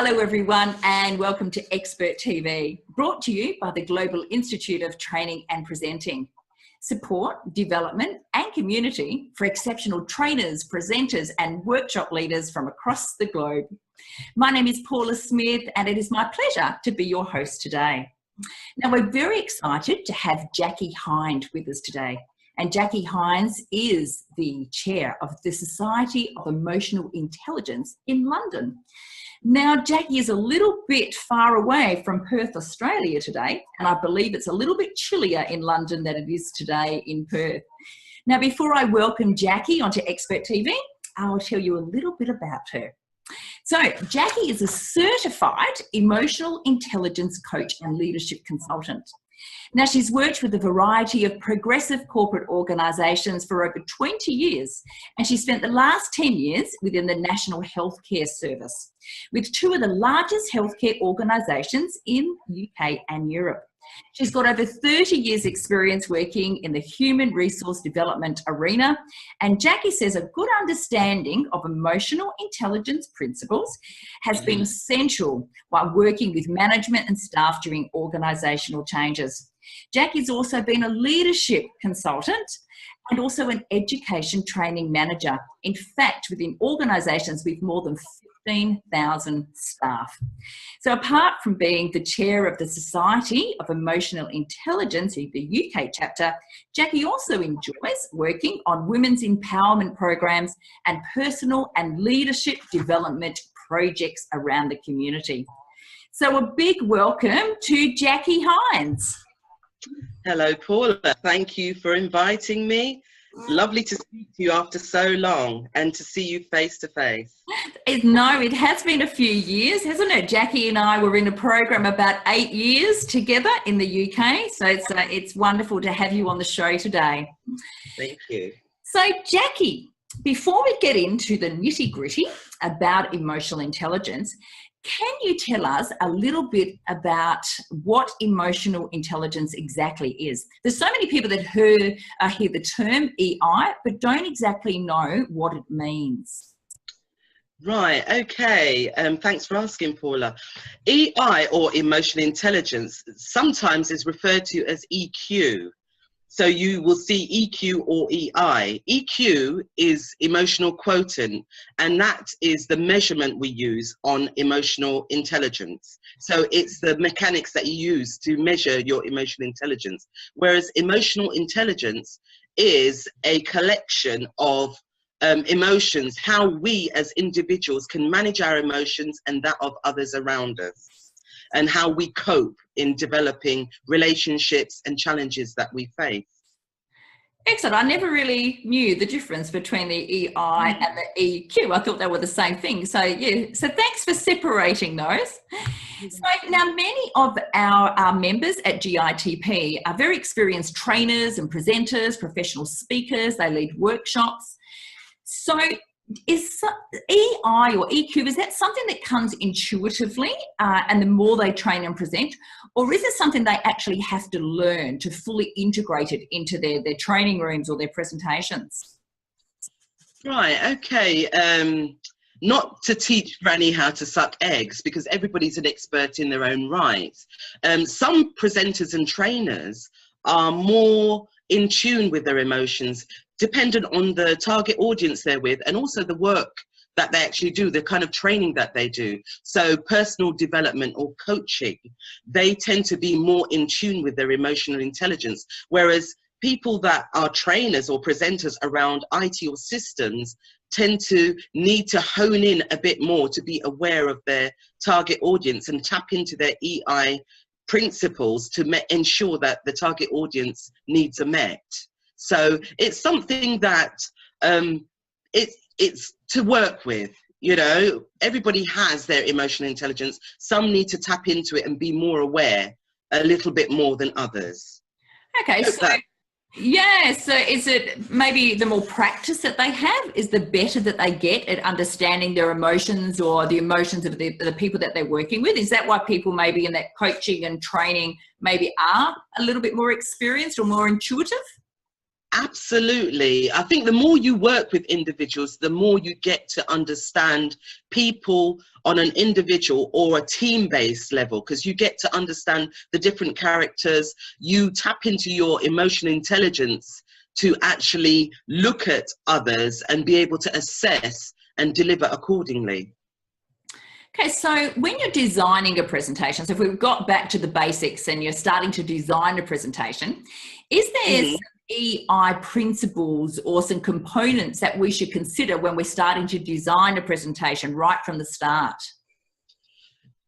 Hello everyone and welcome to Expert TV, brought to you by the Global Institute of Training and Presenting. Support, development and community for exceptional trainers, presenters and workshop leaders from across the globe. My name is Paula Smith and it is my pleasure to be your host today. Now we're very excited to have Jacqui Hinds with us today. And Jacqui Hinds is the chair of the Society of Emotional Intelligence in London. Now, Jacqui is a little bit far away from Perth, Australia today, and I believe it's a little bit chillier in London than it is today in Perth. Now, before I welcome Jacqui onto Expert TV, I'll tell you a little bit about her. So, Jacqui is a certified emotional intelligence coach and leadership consultant. Now, she's worked with a variety of progressive corporate organisations for over 20 years, and she spent the last 10 years within the National Healthcare Service, with two of the largest healthcare organisations in UK and Europe. She's got over 30 years experience working in the human resource development arena, and Jacqui says a good understanding of emotional intelligence principles has been essential while working with management and staff during organisational changes. Jacqui's also been a leadership consultant and also an education training manager, in fact within organisations with more than 15,000 staff. So apart from being the chair of the Society of Emotional Intelligence, the UK chapter, Jacqui also enjoys working on women's empowerment programs and personal and leadership development projects around the community. So a big welcome to Jacqui Hinds. Hello, Paula. Thank you for inviting me. Lovely to speak to you after so long and to see you face to face. No, it has been a few years, hasn't it? Jacqui and I were in a program about 8 years together in the UK. So it's wonderful to have you on the show today. Thank you. So Jacqui, before we get into the nitty-gritty about emotional intelligence, can you tell us a little bit about what emotional intelligence exactly is? There's so many people that hear the term EI, but don't exactly know what it means. Right, okay. Thanks for asking, Paula. EI, or emotional intelligence, sometimes is referred to as EQ. So you will see EQ or EI. EQ is emotional quotient, and that is the measurement we use on emotional intelligence. So it's the mechanics that you use to measure your emotional intelligence. Whereas emotional intelligence is a collection of emotions, how we as individuals can manage our emotions and that of others around us, and how we cope in developing relationships and challenges that we face. Excellent. I never really knew the difference between the EI and the EQ. I thought they were the same thing. So yeah, so thanks for separating those. So now many of our members at GITP are very experienced trainers and presenters, professional speakers. They lead workshops. So is EI or EQ, is that something that comes intuitively and the more they train and present, or is it something they actually have to learn to fully integrate it into their training rooms or their presentations? Right, okay. Not to teach Granny how to suck eggs, because everybody's an expert in their own right. Some presenters and trainers are more in tune with their emotions, dependent on the target audience they're with, and also the work that they actually do, the kind of training that they do. So personal development or coaching, they tend to be more in tune with their emotional intelligence, whereas people that are trainers or presenters around IT or systems tend to need to hone in a bit more to be aware of their target audience and tap into their EI principles to ensure that the target audience needs are met. So it's something that it's to work with. You know, everybody has their emotional intelligence. Some need to tap into it and be more aware a little bit more than others. Okay, so yeah, so is it maybe the more practice that they have is the better that they get at understanding their emotions or the emotions of the people that they're working with? Is that why people maybe in that coaching and training maybe are a little bit more experienced or more intuitive? Absolutely. I think the more you work with individuals, the more you get to understand people on an individual or a team-based level, because you get to understand the different characters. You tap into your emotional intelligence to actually look at others and be able to assess and deliver accordingly. Okay, so when you're designing a presentation, so if we've got back to the basics and you're starting to design a presentation, is there some EI principles or some components that we should consider when we're starting to design a presentation right from the start?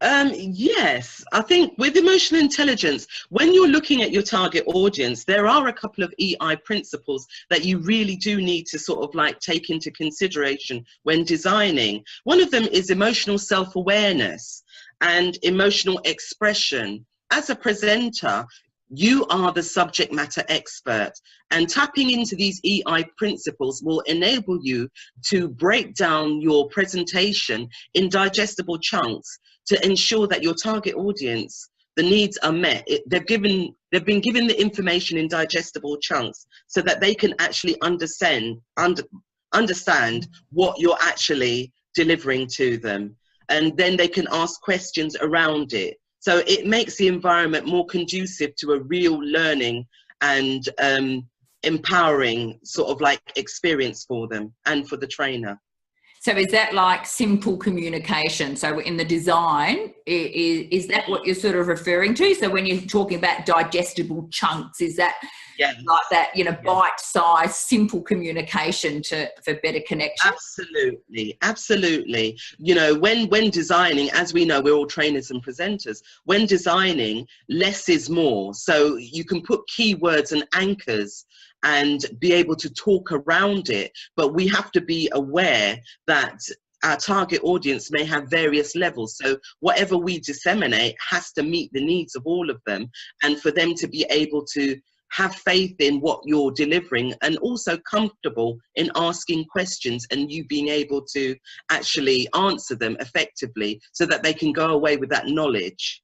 Yes, I think with emotional intelligence, when you're looking at your target audience, there are a couple of EI principles that you really do need to sort of like take into consideration when designing. One of them is emotional self-awareness and emotional expression. As a presenter, you are the subject matter expert, and tapping into these EI principles will enable you to break down your presentation in digestible chunks to ensure that your target audience, the needs are met. They've been given the information in digestible chunks so that they can actually understand what you're actually delivering to them. And then they can ask questions around it. So it makes the environment more conducive to a real learning and empowering sort of like experience for them and for the trainer. So is that like simple communication? So in the design, is that what you're sort of referring to? So when you're talking about digestible chunks, is that like that, you know, bite-sized, simple communication for better connection? Absolutely, absolutely. You know, when designing, as we know, we're all trainers and presenters. When designing, less is more. So you can put keywords and anchors and be able to talk around it, but we have to be aware that our target audience may have various levels. So whatever we disseminate has to meet the needs of all of them, and for them to be able to have faith in what you're delivering and also comfortable in asking questions and you being able to actually answer them effectively so that they can go away with that knowledge.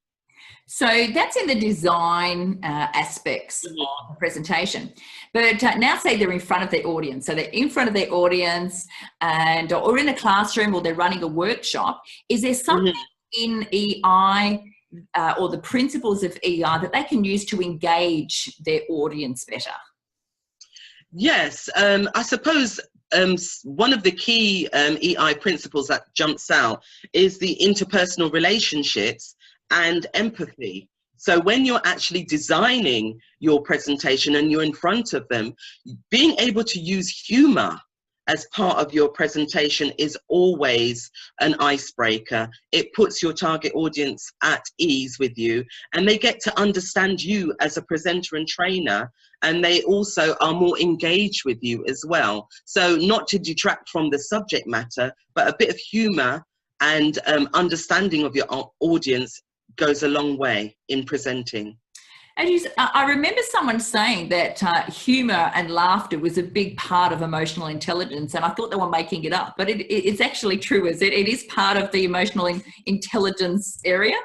So that's in the design aspects of the presentation. But now say they're in front of their audience. So they're in front of their audience and or in a classroom or they're running a workshop. Is there something in EI or the principles of EI that they can use to engage their audience better? Yes, I suppose one of the key EI principles that jumps out is the interpersonal relationships and empathy. So when you're actually designing your presentation and you're in front of them, being able to use humor as part of your presentation is always an icebreaker. It puts your target audience at ease with you, and they get to understand you as a presenter and trainer, and they also are more engaged with you as well. So not to detract from the subject matter, but a bit of humor and understanding of your audience goes a long way in presenting. And I remember someone saying that humour and laughter was a big part of emotional intelligence, and I thought they were making it up, but it's actually true, is it? It is part of the emotional intelligence area.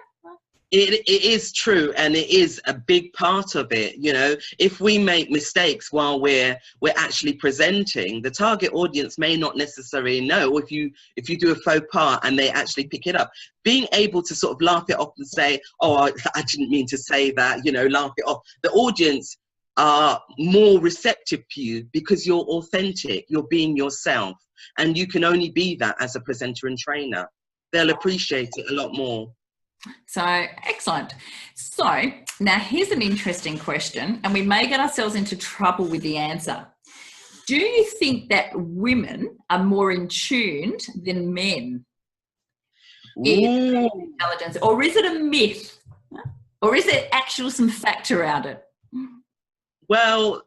It is true, and it is a big part of it. You know, if we make mistakes while we're actually presenting, the target audience may not necessarily know. If you do a faux pas and they actually pick it up, being able to sort of laugh it off and say, "Oh, I didn't mean to say that," you know, laugh it off. The audience are more receptive to you because you're authentic, you're being yourself, and you can only be that as a presenter and trainer. They'll appreciate it a lot more. So excellent. So now here's an interesting question, and we may get ourselves into trouble with the answer. Do you think that women are more in tune than men in intelligence, or is it a myth, or is there actual some fact around it? Well,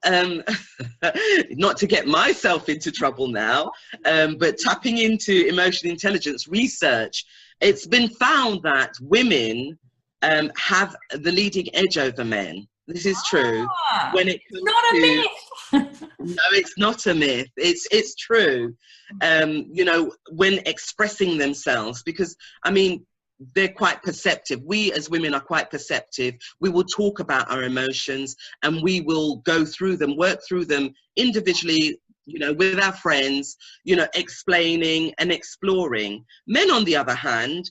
not to get myself into trouble now, but tapping into emotional intelligence research, it's been found that women have the leading edge over men. This is true. When it comes not a myth. No, it's not a myth. It's true. You know, when expressing themselves, because I mean, they're quite perceptive. We as women are quite perceptive. We will talk about our emotions and we will go through them, work through them individually, you know, with our friends, you know, explaining and exploring. Men, on the other hand,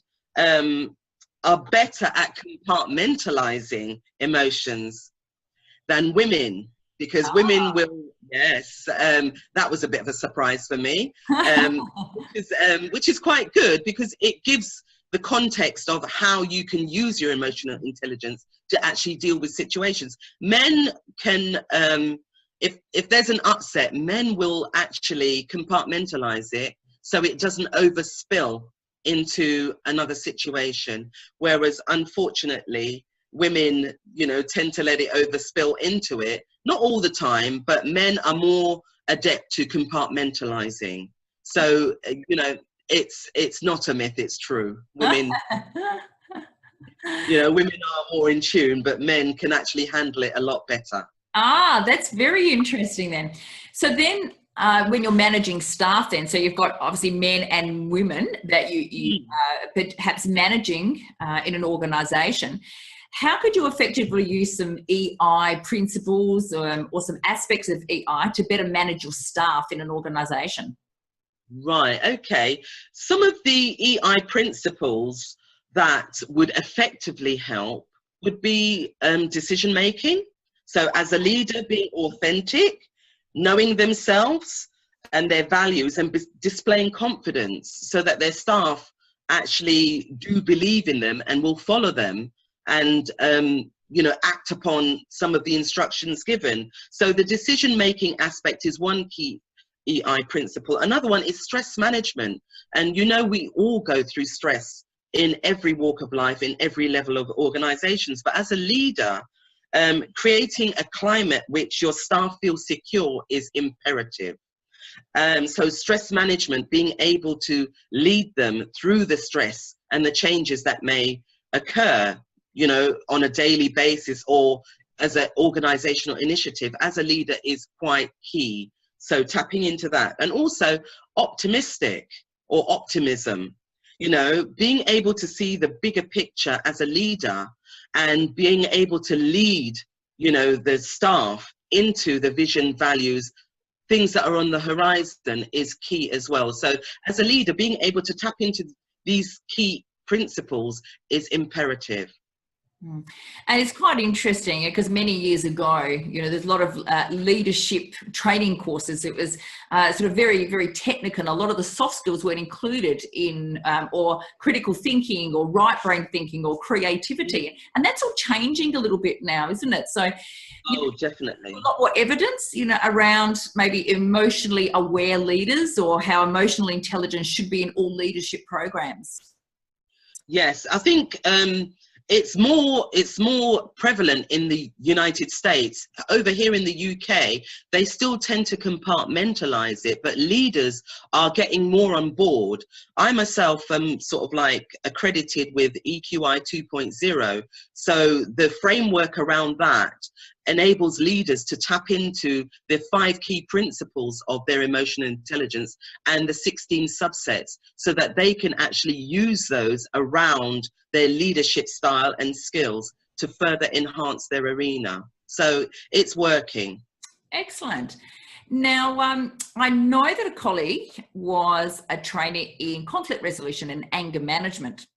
are better at compartmentalizing emotions than women, because women will, yes, that was a bit of a surprise for me, which is quite good, because it gives the context of how you can use your emotional intelligence to actually deal with situations. Men can, if there's an upset, men will actually compartmentalize it so it doesn't overspill into another situation, whereas unfortunately women, you know, tend to let it overspill into it. Not all the time, but men are more adept to compartmentalizing. So, you know, it's not a myth, it's true. Women, you know, women are more in tune, but men can actually handle it a lot better. Ah, that's very interesting then. So then when you're managing staff then, so you've got obviously men and women that you perhaps managing in an organisation, how could you effectively use some EI principles or some aspects of EI to better manage your staff in an organisation? Right, okay. Some of the EI principles that would effectively help would be decision making. So as a leader, being authentic, knowing themselves and their values, and displaying confidence so that their staff actually do believe in them and will follow them and you know, act upon some of the instructions given. So the decision making aspect is one key EI principle. Another one is stress management. And you know, we all go through stress in every walk of life, in every level of organizations. But as a leader, creating a climate which your staff feel secure is imperative. So stress management, being able to lead them through the stress and the changes that may occur, you know, on a daily basis or as an organizational initiative, as a leader is quite key. So tapping into that, and also optimistic or optimism, you know, being able to see the bigger picture as a leader and being able to lead, you know, the staff into the vision, values, things that are on the horizon is key as well. So as a leader, being able to tap into these key principles is imperative. And it's quite interesting because many years ago, you know, there's a lot of leadership training courses. It was sort of very, very technical. And a lot of the soft skills weren't included in or critical thinking or right brain thinking or creativity. And that's all changing a little bit now, isn't it? So, definitely. A lot more evidence, you know, around maybe emotionally aware leaders or how emotional intelligence should be in all leadership programs. Yes, I think it's more prevalent in the United States. Over here in the UK, they still tend to compartmentalize it, but leaders are getting more on board. I myself am sort of like accredited with EQI 2.0. So the framework around that enables leaders to tap into the 5 key principles of their emotional intelligence and the 16 subsets so that they can actually use those around their leadership style and skills to further enhance their arena. So it's working. Excellent. Now, I know that a colleague was a trainer in conflict resolution and anger management.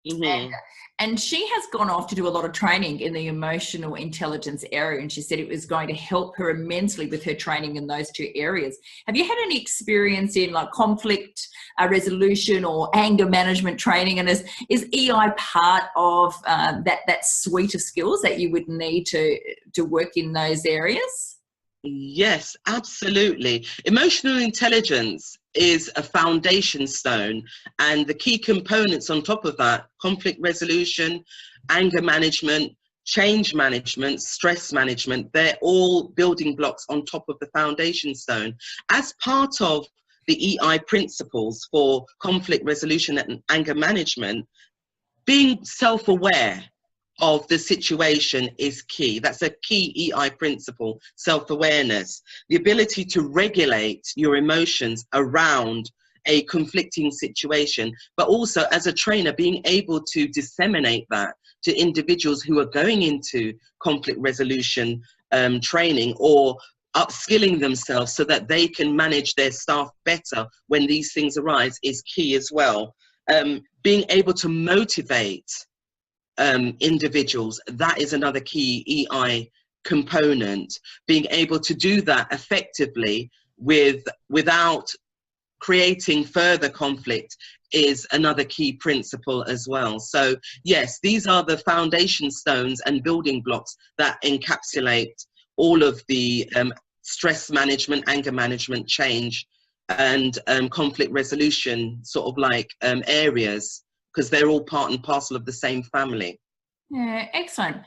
Mm-hmm. And she has gone off to do a lot of training in the emotional intelligence area. And she said it was going to help her immensely with her training in those 2 areas. Have you had any experience in like conflict resolution or anger management training? And is EI part of that suite of skills that you would need to work in those areas? Yes, absolutely. Emotional intelligence is a foundation stone, and the key components on top of that: conflict resolution, anger management, change management, stress management, they're all building blocks on top of the foundation stone. As part of the EI principles for conflict resolution and anger management, being self-aware of the situation is key. That's a key EI principle, self-awareness. The ability to regulate your emotions around a conflicting situation, but also as a trainer, being able to disseminate that to individuals who are going into conflict resolution training, or upskilling themselves so that they can manage their staff better when these things arise, is key as well. Being able to motivate individuals, that is another key EI component. Being able to do that effectively without creating further conflict is another key principle as well. So yes, these are the foundation stones and building blocks that encapsulate all of the stress management, anger management, change, and conflict resolution sort of like areas, because they're all part and parcel of the same family. Yeah, excellent.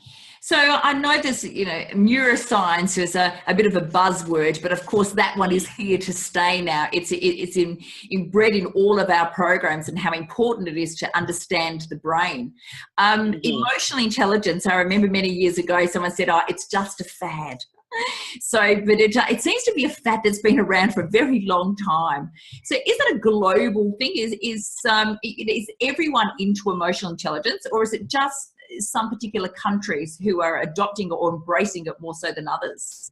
So I know this, you know, neuroscience is a bit of a buzzword, but of course that one is here to stay now. It's inbred in all of our programs, and how important it is to understand the brain. Emotional intelligence, I remember many years ago someone said, oh, it's just a fad. So, but it seems to be a fad that's been around for a very long time. So is it a global thing? Is everyone into emotional intelligence, or is it just some particular countries who are adopting or embracing it more so than others?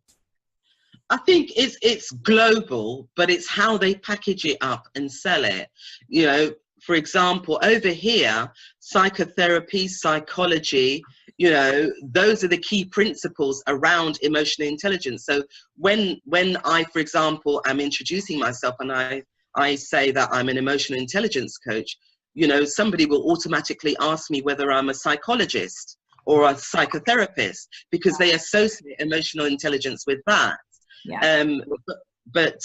I think it's global, but it's how they package it up and sell it. You know, for example, over here, psychotherapy, psychology, you know, those are the key principles around emotional intelligence. So when I, for example, am introducing myself and I say that I'm an emotional intelligence coach, you know, somebody will automatically ask me whether I'm a psychologist or a psychotherapist, because they associate emotional intelligence with that. Yeah. But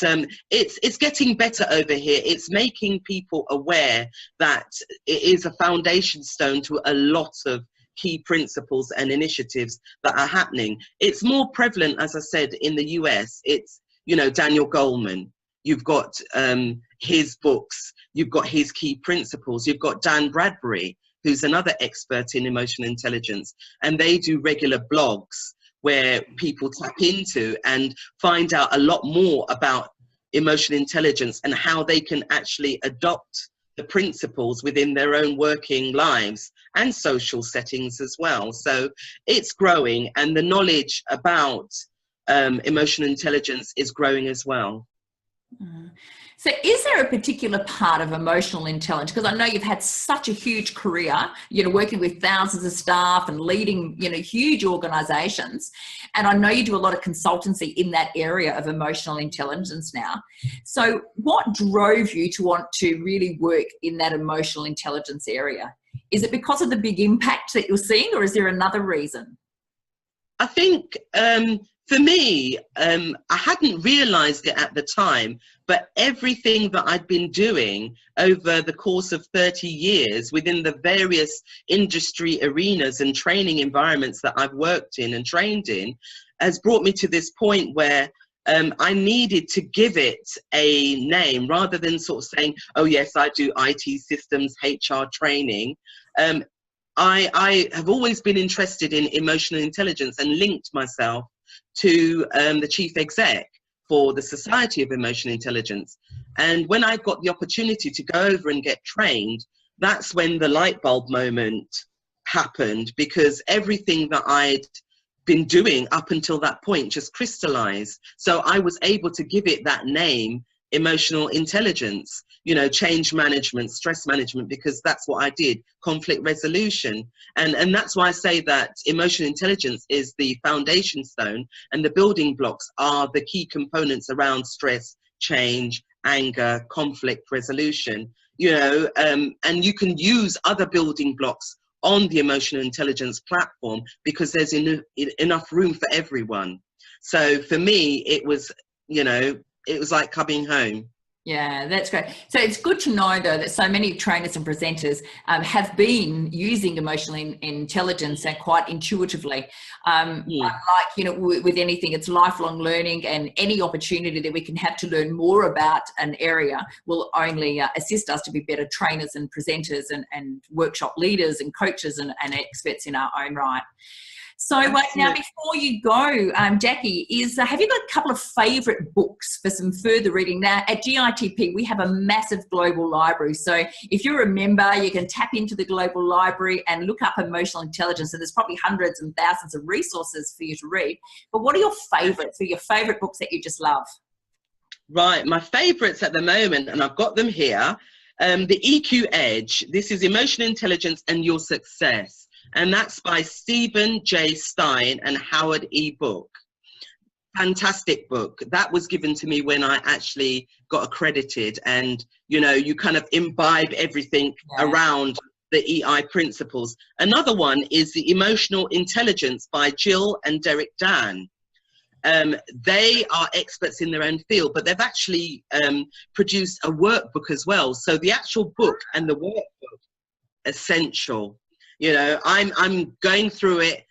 it's getting better over here. It's making people aware that it is a foundation stone to a lot of key principles and initiatives that are happening. It's more prevalent, as I said, in the US. It's, you know, Daniel Goleman. You've got his books. You've got his key principles. You've got Dan Bradbury, who's another expert in emotional intelligence, and they do regular blogs where people tap into and find out a lot more about emotional intelligence and how they can actually adopt the principles within their own working lives and social settings as well. So it's growing, and the knowledge about emotional intelligence is growing as well. So is there a particular part of emotional intelligence, because I know you've had such a huge career, you know, working with thousands of staff and leading, you know, huge organizations, and I know you do a lot of consultancy in that area of emotional intelligence now. So what drove you to want to really work in that emotional intelligence area? Is it because of the big impact that you're seeing, or is there another reason? I think for me, I hadn't realized it at the time, but everything that I'd been doing over the course of 30 years within the various industry arenas and training environments that I've worked in and trained in has brought me to this point where I needed to give it a name, rather than sort of saying, oh yes, I do IT systems, HR training. I have always been interested in emotional intelligence and linked myself to the chief exec for the Society of Emotional Intelligence. And when I got the opportunity to go over and get trained, that's when the light bulb moment happened, because everything that I'd been doing up until that point just crystallized. So I was able to give it that name, emotional intelligence, you know, change management, stress management, because that's what I did, conflict resolution. And that's why I say that emotional intelligence is the foundation stone, and the building blocks are the key components around stress, change, anger, conflict resolution, you know, and you can use other building blocks on the emotional intelligence platform, because there's enough room for everyone. So for me, it was, you know, it was like coming home. Yeah, that's great. So it's good to know, though, that so many trainers and presenters have been using emotional intelligence and quite intuitively. Like, you know, with anything, it's lifelong learning, and any opportunity that we can have to learn more about an area will only assist us to be better trainers and presenters and workshop leaders and coaches and experts in our own right. So now, before you go, Jacqui, have you got a couple of favourite books for some further reading? Now, at GITP, we have a massive global library. So if you're a member, you can tap into the global library and look up emotional intelligence. And there's probably hundreds and thousands of resources for you to read. But what are your favourites, your favourite books that you just love? Right, my favourites at the moment, and I've got them here, the EQ Edge. This is Emotional Intelligence and Your Success. And that's by Stephen J. Stein and Howard E. Book. Fantastic book. That was given to me when I actually got accredited, and you kind of imbibe everything around the EI principles. Another one is the Emotional Intelligence by Jill and Derek Dan. They are experts in their own field, but they've actually produced a workbook as well. So the actual book and the workbook, essential. I'm going through it,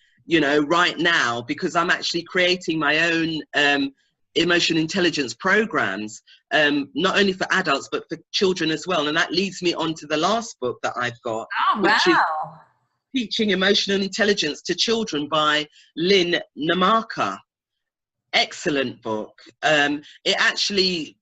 right now, because I'm actually creating my own emotional intelligence programs, not only for adults, but for children as well. And that leads me on to the last book that I've got, which is Teaching Emotional Intelligence to Children by Lynn Namaka. Excellent book. It actually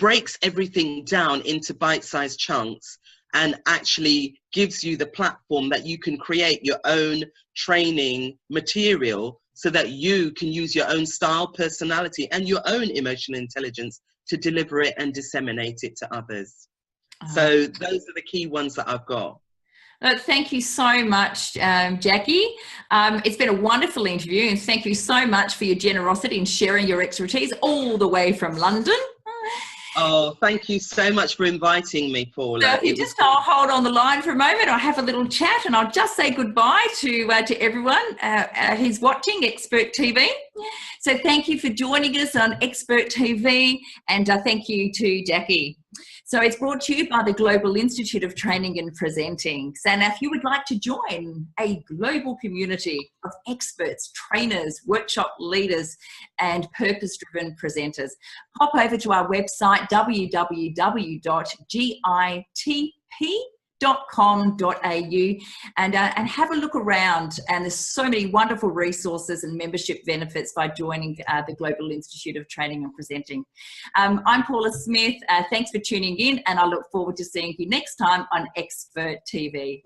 breaks everything down into bite-sized chunks and actually gives you the platform that you can create your own training material so that you can use your own style, personality, and your own emotional intelligence to deliver it and disseminate it to others. So those are the key ones that I've got. Thank you so much, Jacqui. It's been a wonderful interview, and thank you so much for your generosity in sharing your expertise all the way from London. Oh, thank you so much for inviting me, Paula. So if you just hold on the line for a moment, I'll have a little chat, and I'll just say goodbye to everyone who's watching Expert TV. So thank you for joining us on Expert TV, and thank you to Jacqui. So it's brought to you by the Global Institute of Training and Presenting. So now if you would like to join a global community of experts, trainers, workshop leaders, and purpose-driven presenters, pop over to our website, www.gitp.com.au, and have a look around. And there's so many wonderful resources and membership benefits by joining the Global Institute of Training and Presenting. I'm Paula Smith. Thanks for tuning in, and I look forward to seeing you next time on Expert TV.